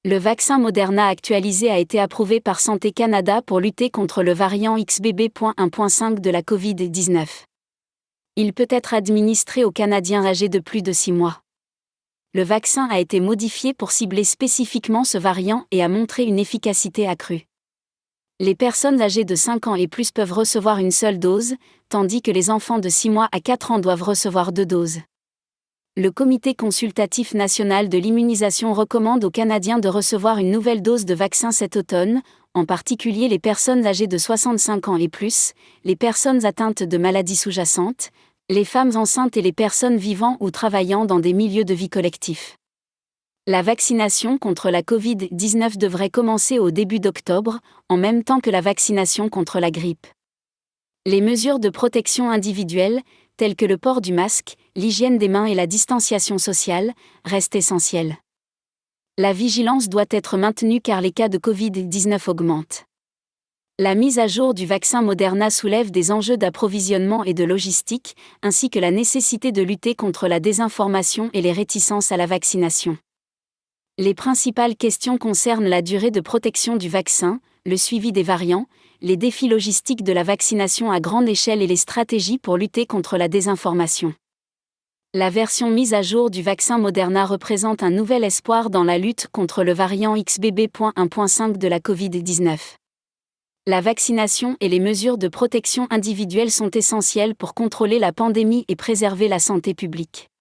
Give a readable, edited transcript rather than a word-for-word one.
Le vaccin Moderna actualisé a été approuvé par Santé Canada pour lutter contre le variant XBB.1.5 de la COVID-19. Il peut être administré aux Canadiens âgés de plus de 6 mois. Le vaccin a été modifié pour cibler spécifiquement ce variant et a montré une efficacité accrue. Les personnes âgées de 5 ans et plus peuvent recevoir une seule dose, tandis que les enfants de 6 mois à 4 ans doivent recevoir 2 doses. Le Comité consultatif national de l'immunisation recommande aux Canadiens de recevoir une nouvelle dose de vaccin cet automne, en particulier les personnes âgées de 65 ans et plus, les personnes atteintes de maladies sous-jacentes, les femmes enceintes et les personnes vivant ou travaillant dans des milieux de vie collectifs. La vaccination contre la COVID-19 devrait commencer au début d'octobre, en même temps que la vaccination contre la grippe. Les mesures de protection individuelle, telles que le port du masque, l'hygiène des mains et la distanciation sociale, restent essentielles. La vigilance doit être maintenue car les cas de Covid-19 augmentent. La mise à jour du vaccin Moderna soulève des enjeux d'approvisionnement et de logistique, ainsi que la nécessité de lutter contre la désinformation et les réticences à la vaccination. Les principales questions concernent la durée de protection du vaccin, le suivi des variants, les défis logistiques de la vaccination à grande échelle et les stratégies pour lutter contre la désinformation. La version mise à jour du vaccin Moderna représente un nouvel espoir dans la lutte contre le variant XBB.1.5 de la COVID-19. La vaccination et les mesures de protection individuelle sont essentielles pour contrôler la pandémie et préserver la santé publique.